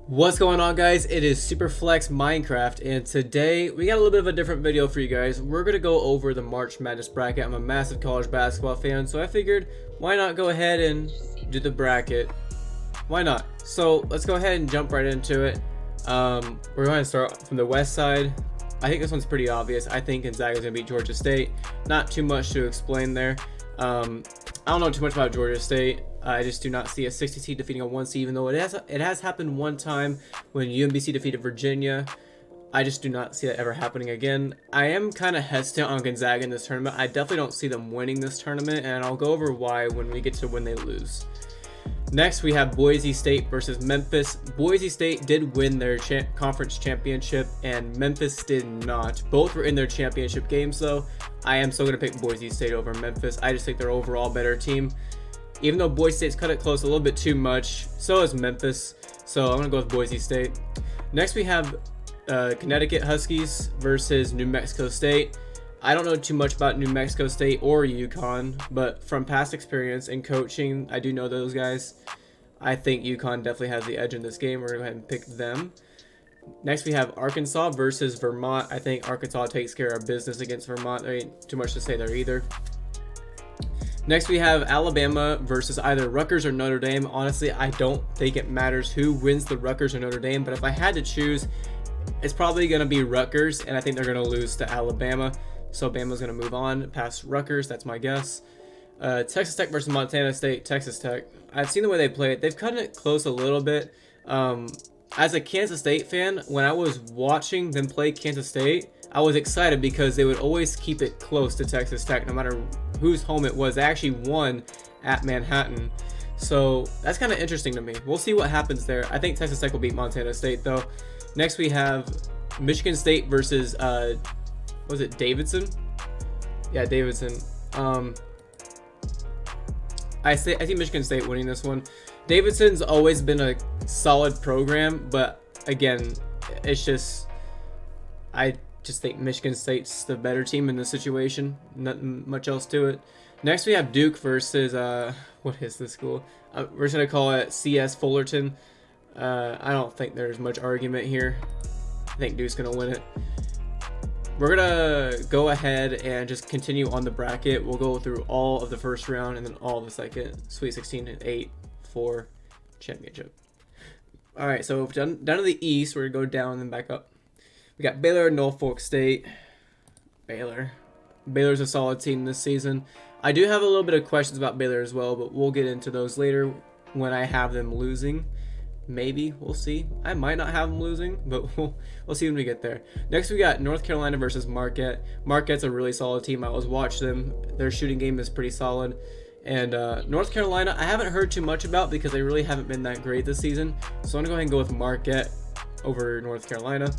What's going on, guys? It is Superflex Minecraft, and today we got a little bit of a different video for you guys. We're going to go over the March Madness bracket. I'm a massive college basketball fan, so I figured why not go ahead and do the bracket. Why not? So let's go ahead and jump right into it. We're going to start from the west side. I think this one's pretty obvious. I think Gonzaga is going to beat Georgia State. Not too much to explain there. I don't know too much about Georgia State. I just do not see a 60 seed defeating a 1 seed, even though it has happened one time when UMBC defeated Virginia. I just do not see that ever happening again. I am kind of hesitant on Gonzaga in this tournament. I definitely don't see them winning this tournament, and I'll go over why when we get to when they lose. Next, we have Boise State versus Memphis. Boise State did win their conference championship, and Memphis did not. Both were in their championship games, though. I am still going to pick Boise State over Memphis. I just think they're overall better team. Even though Boise State's cut it close a little bit too much, so is Memphis. So I'm going to go with Boise State. Next, we have Connecticut Huskies versus New Mexico State. I don't know too much about New Mexico State or UConn, but from past experience and coaching, I do know those guys. I think UConn definitely has the edge in this game. We're going to go ahead and pick them. Next, we have Arkansas versus Vermont. I think Arkansas takes care of business against Vermont. There ain't too much to say there either. Next, we have Alabama versus either Rutgers or Notre Dame. Honestly, I don't think it matters who wins the Rutgers or Notre Dame, but if I had to choose, it's probably going to be Rutgers, and I think they're going to lose to Alabama. So Bama's going to move on past Rutgers. That's my guess. Texas Tech versus Montana State. Texas Tech. I've seen the way they play it. They've cut it close a little bit. As a Kansas State fan, when I was watching them play Kansas State, I was excited because they would always keep it close to Texas Tech no matter whose home it was. They actually won at Manhattan. So that's kind of interesting to me. We'll see what happens there. I think Texas Tech will beat Montana State, though. Next, we have Michigan State versus, was it Davidson? Yeah, Davidson. I see Michigan State winning this one. Davidson's always been a solid program, but again, it's just, I just think Michigan State's the better team in this situation. Nothing much else to it. Next, we have Duke versus, what is this school? We're just going to call it CS Fullerton. I don't think there's much argument here. I think Duke's going to win it. We're going to go ahead and just continue on the bracket. We'll go through all of the first round and then all of the second. Sweet 16 and 8 for championship. All right, so down to the east, we're going to go down and then back up. We got Baylor and Norfolk State. Baylor's a solid team this season. I do have a little bit of questions about Baylor as well, but we'll get into those later when I have them losing. Maybe. We'll see. I might not have them losing, but we'll see when we get there. Next, we got North Carolina versus Marquette. Marquette's a really solid team. I always watch them. Their shooting game is pretty solid. And North Carolina, I haven't heard too much about because they really haven't been that great this season. So I'm going to go ahead and go with Marquette over North Carolina.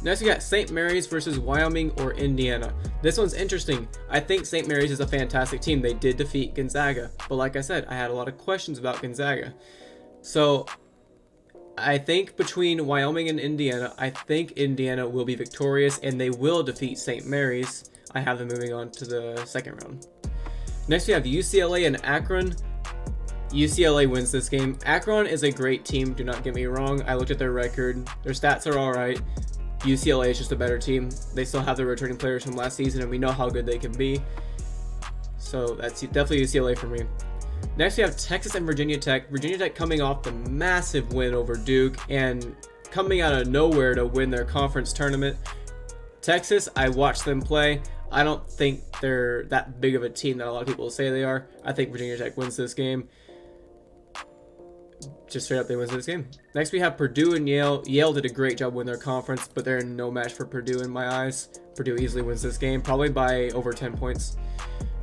Next, we got St. Mary's versus Wyoming or Indiana. This one's interesting. I think St. Mary's is a fantastic team. They did defeat Gonzaga. But like I said, I had a lot of questions about Gonzaga. So I think between Wyoming and Indiana, I think Indiana will be victorious and they will defeat St. Mary's. I have them moving on to the second round. Next, we have UCLA and Akron. UCLA wins this game. Akron is a great team, do not get me wrong. I looked at their record. Their stats are all right. UCLA is just a better team. They still have their returning players from last season, and we know how good they can be. So that's definitely UCLA for me. Next, we have Texas and Virginia Tech. Virginia Tech coming off the massive win over Duke and coming out of nowhere to win their conference tournament. Texas, I watched them play. I don't think they're that big of a team that a lot of people say they are. I think Virginia Tech wins this game. Just straight up, they win this game. Next, we have Purdue and Yale. Yale did a great job winning their conference, but they're no match for Purdue in my eyes. Purdue easily wins this game, probably by over 10 points.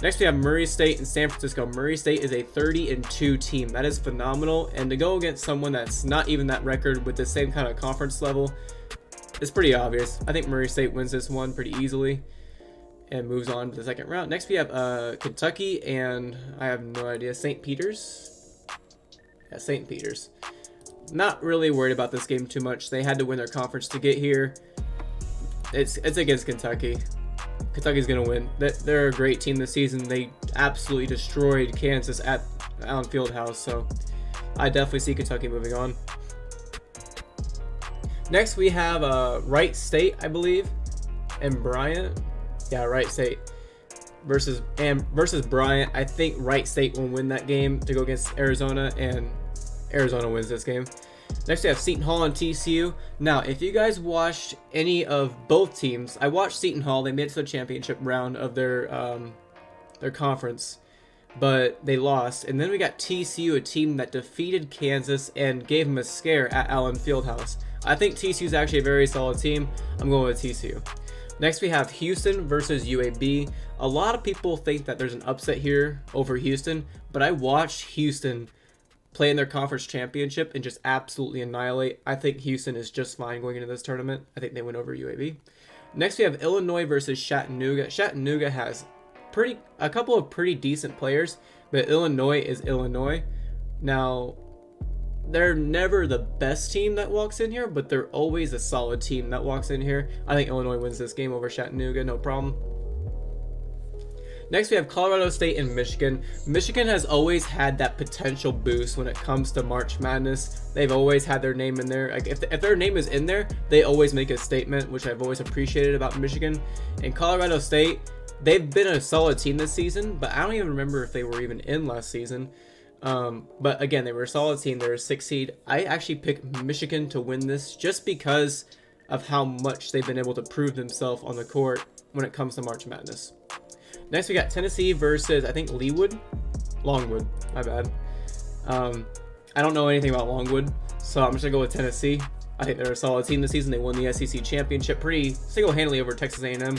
Next, we have Murray State and San Francisco. Murray State is a 30-2 team. That is phenomenal. And to go against someone that's not even that record with the same kind of conference level, it's pretty obvious. I think Murray State wins this one pretty easily and moves on to the second round. Next, we have Kentucky and I have no idea, St. Peter's. Yeah, St. Peter's. Not really worried about this game too much. They had to win their conference to get here. It's against Kentucky. Kentucky's going to win. They're a great team this season. They absolutely destroyed Kansas at Allen Fieldhouse, so I definitely see Kentucky moving on. Next we have Wright State, I believe, and Bryant. Yeah, Wright State versus Bryant. I think Wright State will win that game to go against Arizona, and Arizona wins this game. Next we have Seton Hall and TCU. Now, if you guys watched any of both teams, I watched Seton Hall. They made it to the championship round of their conference, but they lost. And then we got TCU, a team that defeated Kansas and gave them a scare at Allen Fieldhouse. I think TCU is actually a very solid team. I'm going with TCU. Next we have Houston versus UAB. A lot of people think that there's an upset here over Houston, but I watched Houston play in their conference championship and just absolutely annihilate. I think Houston is just fine going into this tournament. I think they win over UAB. Next we have Illinois versus Chattanooga. Chattanooga has a couple of pretty decent players, but Illinois is Illinois. Now, they're never the best team that walks in here, but they're always a solid team that walks in here. I think Illinois wins this game over Chattanooga, no problem. Next, we have Colorado State and Michigan. Michigan has always had that potential boost when it comes to March Madness. They've always had their name in there. Like if their name is in there, they always make a statement, which I've always appreciated about Michigan. And Colorado State, they've been a solid team this season, but I don't even remember if they were even in last season. But again, they were a solid team. They're a 6 seed. I actually picked Michigan to win this just because of how much they've been able to prove themselves on the court when it comes to March Madness. Next, we got Tennessee versus, I think, Longwood, my bad. I don't know anything about Longwood, so I'm just going to go with Tennessee. I think they're a solid team this season. They won the SEC championship pretty single-handedly over Texas A&M,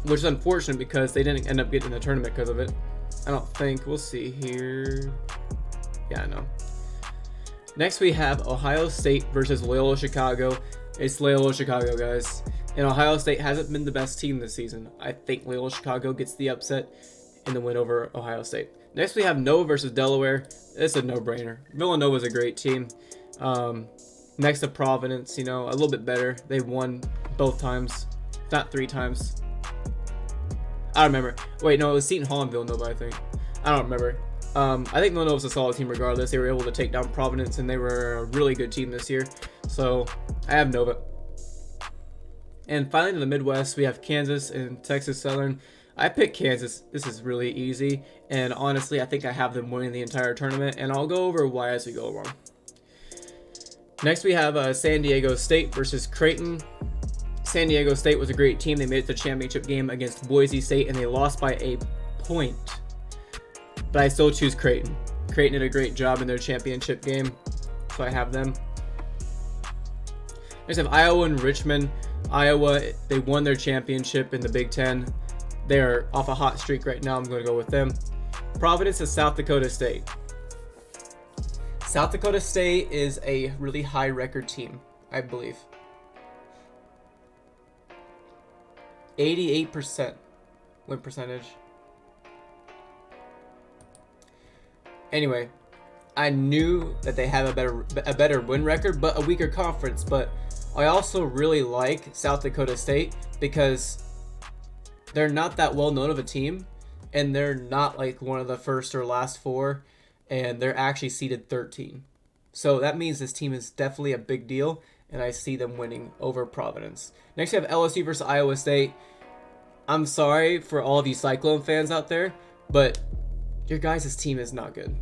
which is unfortunate because they didn't end up getting in the tournament because of it. I don't think. We'll see here. Yeah, I know. Next, we have Ohio State versus Loyola Chicago. It's Loyola Chicago, guys. And Ohio State hasn't been the best team this season. I think Loyola Chicago gets the upset in the win over Ohio State. Next, we have Nova versus Delaware. It's a no-brainer. Villanova's a great team. Next to Providence, a little bit better. They won both times, not 3 times. I don't remember. Wait, no, it was Seton Hall and Villanova, I think. I don't remember. I think Villanova's a solid team regardless. They were able to take down Providence, and they were a really good team this year. So, I have Nova. And finally, in the Midwest, we have Kansas and Texas Southern. I picked Kansas. This is really easy. And honestly, I think I have them winning the entire tournament. And I'll go over why as we go along. Next, we have San Diego State versus Creighton. San Diego State was a great team. They made it to the championship game against Boise State, and they lost by a point. But I still choose Creighton. Creighton did a great job in their championship game, so I have them. Next, I have Iowa and Richmond. Iowa, they won their championship in the Big Ten. They're off a hot streak right now. I'm going to go with them. Providence is South Dakota State. South Dakota State is a really high record team, I believe. 88% win percentage. Anyway, I knew that they have a better win record, but a weaker conference. But I also really like South Dakota State because they're not that well known of a team, and they're not like one of the first or last 4, and they're actually seeded 13. So that means this team is definitely a big deal, and I see them winning over Providence. Next, we have LSU versus Iowa State. I'm sorry for all of you Cyclone fans out there, but your guys' team is not good.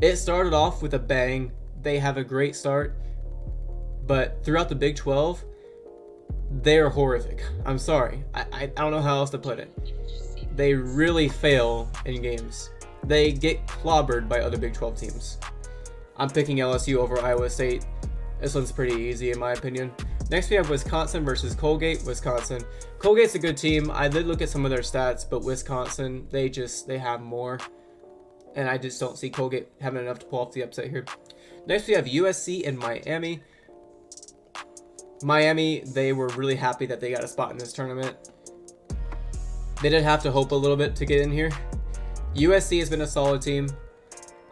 It started off with a bang. They have a great start, but throughout the Big 12, they're horrific. I'm sorry. I don't know how else to put it. They really fail in games. They get clobbered by other Big 12 teams. I'm picking LSU over Iowa State. This one's pretty easy in my opinion. Next we have Wisconsin versus Colgate. Wisconsin. Colgate's a good team. I did look at some of their stats, but Wisconsin, they have more. And I just don't see Colgate having enough to pull off the upset here. Next we have USC and Miami. Miami, they were really happy that they got a spot in this tournament. They did have to hope a little bit to get in here. USC has been a solid team.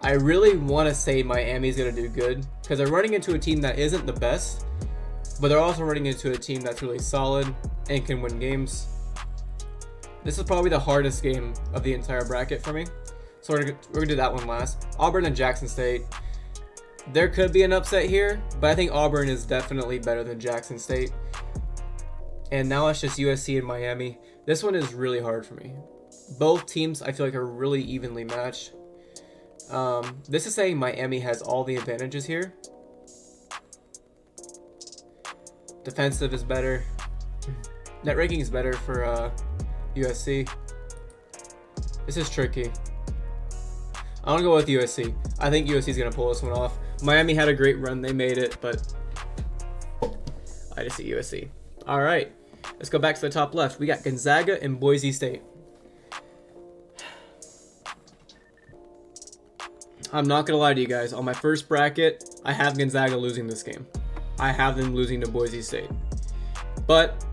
I really want to say Miami's going to do good because they're running into a team that isn't the best, but they're also running into a team that's really solid and can win games. This is probably the hardest game of the entire bracket for me, so we're gonna do that one last. Auburn and Jackson State. There could be an upset here, but I think Auburn is definitely better than Jackson State. And now it's just USC and Miami. This one is really hard for me. Both teams I feel like are really evenly matched. This is saying Miami has all the advantages here. Defensive is better. Net ranking is better for USC. This is tricky. I want to go with USC. I think USC is going to pull this one off. Miami had a great run. They made it, but I just see USC. All right. Let's go back to the top left. We got Gonzaga and Boise State. I'm not going to lie to you guys. On my first bracket, I have Gonzaga losing this game. I have them losing to Boise State. But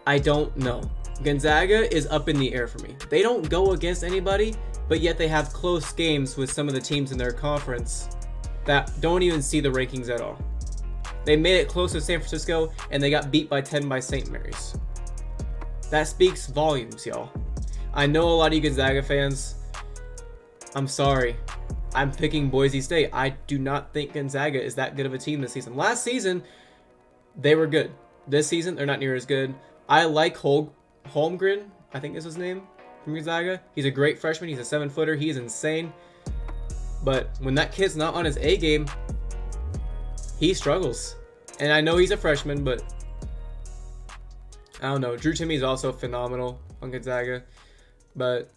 I don't know. Gonzaga is up in the air for me. They don't go against anybody, but yet they have close games with some of the teams in their conference that don't even see the rankings at all. They made it close to San Francisco, and they got beat by 10 by St. Mary's. That speaks volumes, y'all. I know a lot of you Gonzaga fans. I'm sorry. I'm picking Boise State. I do not think Gonzaga is that good of a team this season. Last season, they were good. This season, they're not near as good. I like Holmgren, I think is his name, from Gonzaga. He's a great freshman. He's a 7-footer. He's insane. But when that kid's not on his A game, he struggles. And I know he's a freshman, but I don't know. Drew Timme is also phenomenal on Gonzaga. But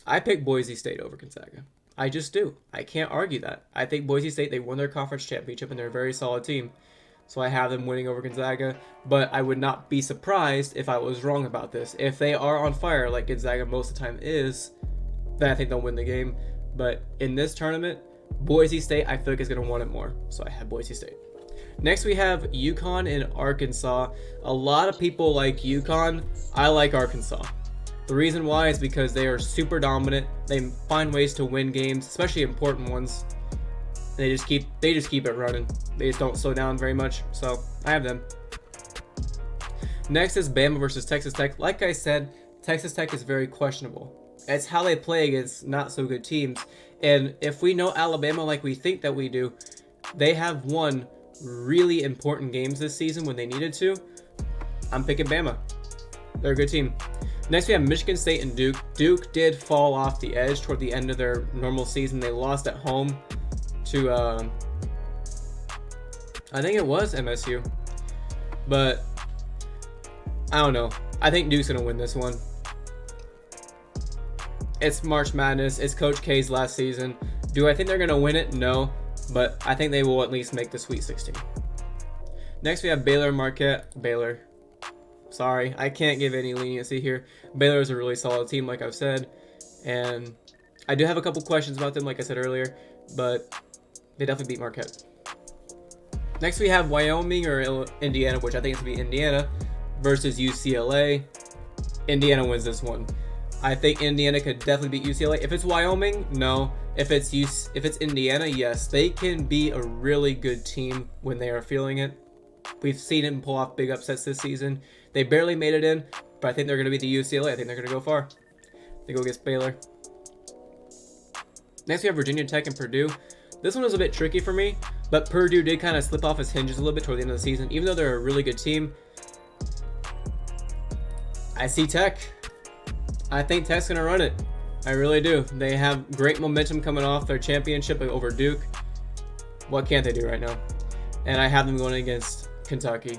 I pick Boise State over Gonzaga. I just do. I can't argue that. I think Boise State, they won their conference championship, and they're a very solid team. So I have them winning over Gonzaga. But I would not be surprised if I was wrong about this. If they are on fire, like Gonzaga most of the time is, then I think they'll win the game. But in this tournament, Boise State, I feel like is going to want it more. So I have Boise State. Next, we have UConn and Arkansas. A lot of people like UConn. I like Arkansas. The reason why is because they are super dominant. They find ways to win games, especially important ones. They just keep it running. They just don't slow down very much. So I have them. Next is Bama versus Texas Tech. Like I said, Texas Tech is very questionable. It's how they play against not so good teams. And if we know Alabama like we think that we do, they have won really important games this season when they needed to. I'm picking Bama. They're a good team. Next, we have Michigan State and Duke. Duke did fall off the edge toward the end of their normal season. They lost at home to, I think it was MSU. But, I don't know. I think Duke's going to win this one. It's March Madness. It's Coach K's last season. Do I think they're going to win it? No. But I think they will at least make the Sweet 16. Next, we have Baylor Marquette. Baylor. Sorry, I can't give any leniency here. Baylor is a really solid team, like I've said. And I do have a couple questions about them, like I said earlier. But they definitely beat Marquette. Next, we have Wyoming or Indiana, which I think it's going to be Indiana, versus UCLA. Indiana wins this one. I think Indiana could definitely beat UCLA. If it's Wyoming, no. If it's Indiana, yes. They can be a really good team when they are feeling it. We've seen them pull off big upsets this season. They barely made it in, but I think they're going to beat the UCLA. I think they're going to go far. They go against Baylor. Next, we have Virginia Tech and Purdue. This one was a bit tricky for me, but Purdue did kind of slip off his hinges a little bit toward the end of the season. Even though they're a really good team, I see Tech. I think Tech's going to run it. I really do. They have great momentum coming off their championship over Duke. What can't they do right now? And I have them going against Kentucky.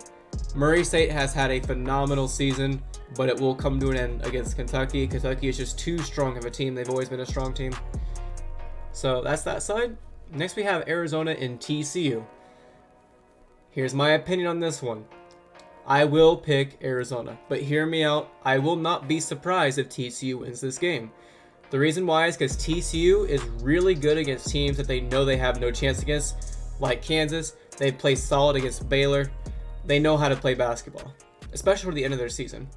Murray State has had a phenomenal season, but it will come to an end against Kentucky. Kentucky is just too strong of a team. They've always been a strong team. So that's that side. Next, we have Arizona and TCU. Here's my opinion on this one. I will pick Arizona, but hear me out. I will not be surprised if TCU wins this game. The reason why is because TCU is really good against teams that they know they have no chance against, like Kansas. They play solid against Baylor. They know how to play basketball, especially for the end of their season.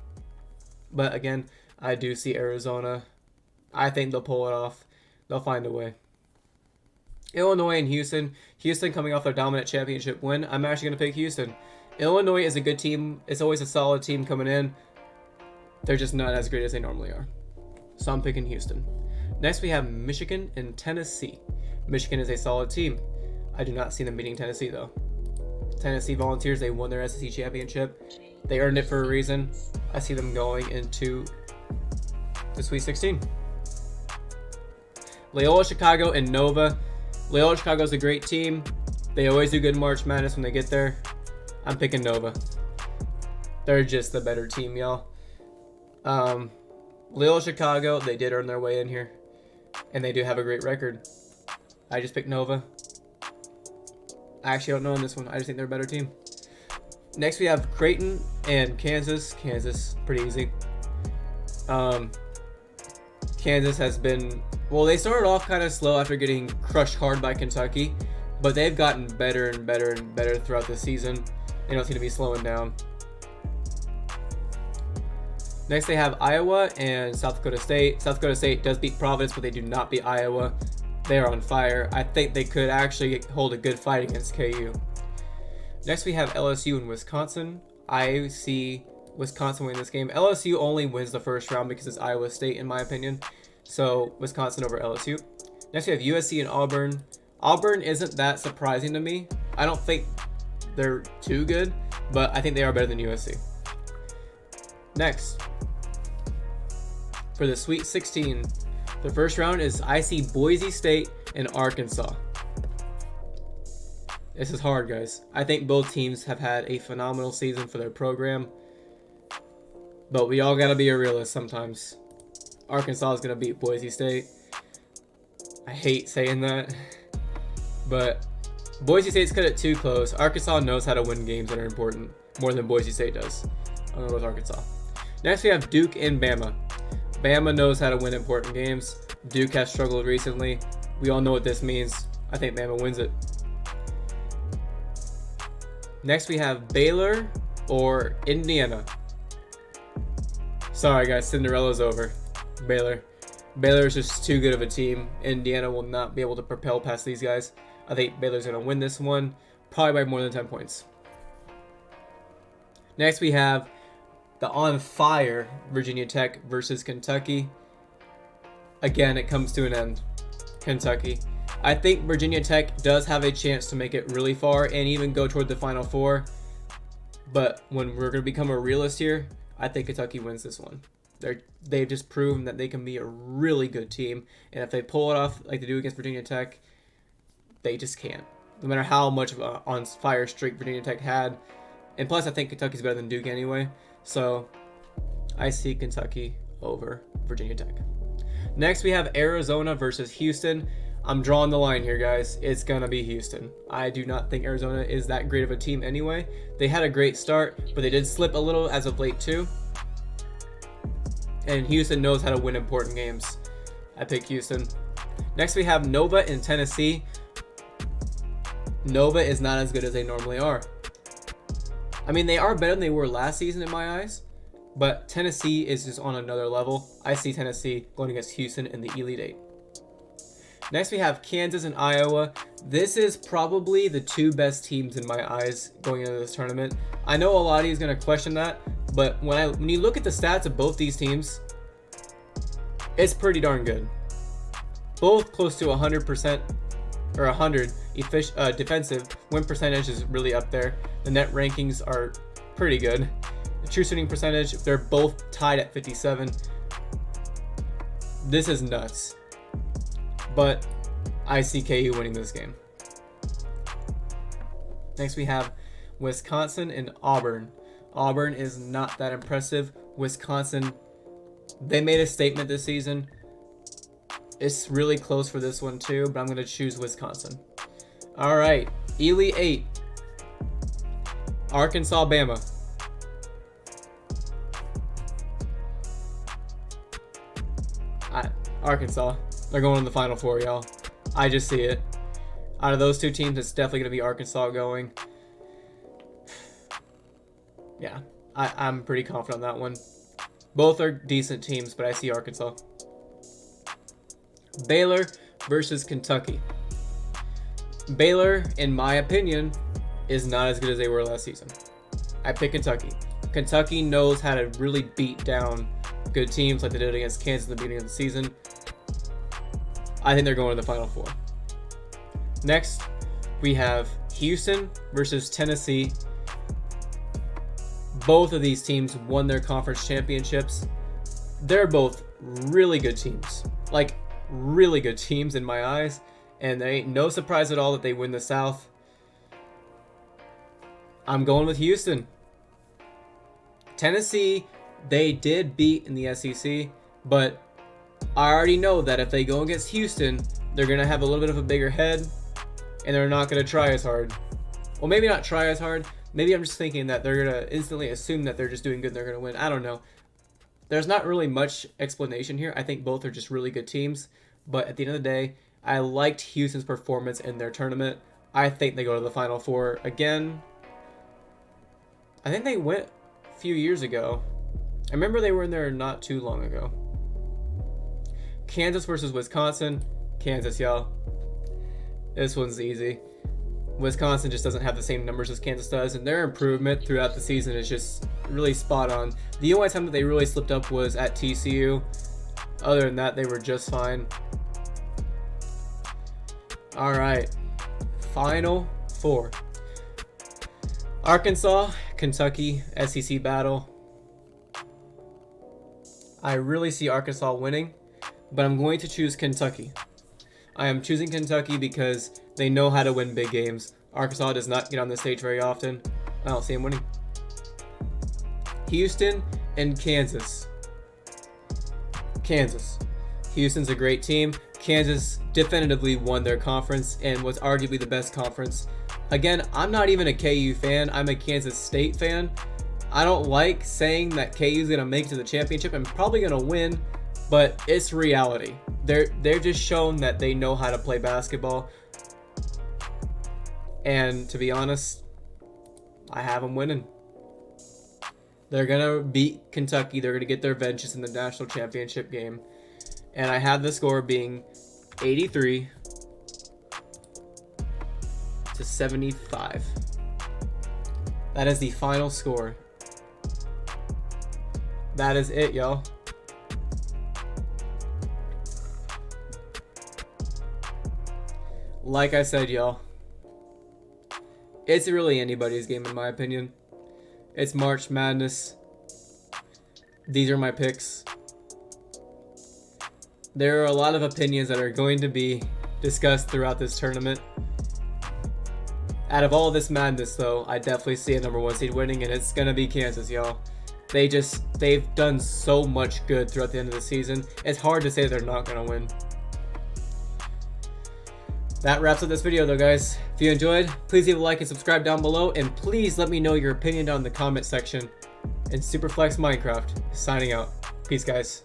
But again, I do see Arizona. I think they'll pull it off. They'll find a way. Illinois and Houston. Houston coming off their dominant championship win. I'm actually going to pick Houston. Illinois is a good team. It's always a solid team coming in. They're just not as great as they normally are. So I'm picking Houston. Next, we have Michigan and Tennessee. Michigan is a solid team. I do not see them beating Tennessee though. Tennessee Volunteers, they won their SEC championship. They earned it for a reason. I see them going into the Sweet 16. Loyola Chicago and Nova. Loyola Chicago is a great team. They always do good in March Madness when they get there. I'm picking Nova. They're just the better team, y'all. Loyola Chicago, they did earn their way in here. And they do have a great record. I just picked Nova. I actually don't know on this one. I just think they're a better team. Next we have Creighton and Kansas. Kansas, pretty easy. Kansas has been... Well, they started off kind of slow after getting crushed hard by Kentucky. But they've gotten better and better and better throughout the season. They don't seem to be slowing down. Next they have Iowa and South Dakota State. South Dakota State does beat Providence, but they do not beat Iowa. They are on fire. I think they could actually hold a good fight against KU. Next we have LSU and Wisconsin. I see Wisconsin winning this game. LSU only wins the first round because it's Iowa State in my opinion. So Wisconsin over LSU. Next we have USC and Auburn. Auburn isn't that surprising to me. I don't think they're too good, but I think they are better than USC. Next, for the Sweet 16, the first round is I see Boise State and Arkansas. This is hard, guys. I think both teams have had a phenomenal season for their program, but we all gotta be a realist sometimes. Arkansas is gonna beat Boise State. I hate saying that, but Boise State's cut it too close. Arkansas knows how to win games that are important more than Boise State does. I'm gonna go with Arkansas. Next we have Duke and Bama. Bama knows how to win important games. Duke has struggled recently. We all know what this means. I think Bama wins it. Next we have Baylor or Indiana. Sorry guys, Cinderella's over. Baylor. Baylor is just too good of a team. Indiana will not be able to propel past these guys. I think Baylor's going to win this one, probably by more than 10 points. Next we have the on fire Virginia Tech versus Kentucky. Again, it comes to an end. Kentucky. I think Virginia Tech does have a chance to make it really far and even go toward the Final Four. But when we're going to become a realist here, I think Kentucky wins this one. They've just proven that they can be a really good team. And if they pull it off like they do against Virginia Tech, they just can't. No matter how much of an on fire streak Virginia Tech had. And plus, I think Kentucky's better than Duke anyway. So, I see Kentucky over Virginia Tech. Next, we have Arizona versus Houston. I'm drawing the line here, guys. It's going to be Houston. I do not think Arizona is that great of a team anyway. They had a great start, but they did slip a little as of late too. And Houston knows how to win important games. I pick Houston. Next, we have Nova in Tennessee. Nova is not as good as they normally are. I mean, they are better than they were last season in my eyes, but Tennessee is just on another level. I see Tennessee going against Houston in the Elite Eight. Next, we have Kansas and Iowa. This is probably the two best teams in my eyes going into this tournament. I know a lot of you is going to question that, but when you look at the stats of both these teams, it's pretty darn good. Both close to 100% or 100 defensive win percentage is really up there. The net rankings are pretty good. The true shooting percentage, they're both tied at 57. This is nuts. But I see KU winning this game. Next we have Wisconsin and Auburn. Auburn is not that impressive. Wisconsin, they made a statement this season. It's really close for this one too, but I'm going to choose Wisconsin. All right, Elite 8. Arkansas, Bama. Arkansas. They're going in the Final Four, y'all. I just see it. Out of those two teams, it's definitely going to be Arkansas going. Yeah, I'm pretty confident on that one. Both are decent teams, but I see Arkansas. Baylor versus Kentucky. Baylor, in my opinion, is not as good as they were last season. I pick Kentucky. Kentucky knows how to really beat down good teams like they did against Kansas at the beginning of the season. I think they're going to the Final Four. Next, we have Houston versus Tennessee. Both of these teams won their conference championships. They're both really good teams. Like, really good teams in my eyes. And there ain't no surprise at all that they win the South. I'm going with Houston. Tennessee, they did beat in the SEC, but I already know that if they go against Houston, they're going to have a little bit of a bigger head, and they're not going to try as hard. Well, maybe not try as hard. Maybe I'm just thinking that they're going to instantly assume that they're just doing good and they're going to win. I don't know. There's not really much explanation here. I think both are just really good teams, but at the end of the day, I liked Houston's performance in their tournament. I think they go to the Final Four again. I think they went a few years ago. I remember they were in there not too long ago. Kansas versus Wisconsin. Kansas, y'all. This one's easy. Wisconsin just doesn't have the same numbers as Kansas does, and their improvement throughout the season is just really spot on. The only time that they really slipped up was at TCU. Other than that, they were just fine. All right, Final Four. Arkansas, Kentucky, SEC battle. I really see Arkansas winning, but I'm going to choose Kentucky. I am choosing Kentucky because they know how to win big games. Arkansas does not get on the stage very often. I don't see them winning. Houston and Kansas. Kansas. Houston's a great team. Kansas definitively won their conference and was arguably the best conference. Again, I'm not even a KU fan. I'm a Kansas State fan. I don't like saying that KU's going to make it to the championship and probably going to win, but it's reality. They're just shown that they know how to play basketball. And to be honest, I have them winning. They're going to beat Kentucky. They're going to get their vengeance in the national championship game. And I have the score being 83 to 75. That is the final score. That is it, y'all. Like I said, y'all, it's really anybody's game in my opinion. It's March Madness. These are my picks. There are a lot of opinions that are going to be discussed throughout this tournament. Out of all this madness, though, I definitely see a number 1 seed winning, and it's going to be Kansas, y'all. They've done so much good throughout the end of the season. It's hard to say they're not going to win. That wraps up this video, though, guys. If you enjoyed, please leave a like and subscribe down below, and please let me know your opinion down in the comment section. And Superflex Minecraft is signing out. Peace, guys.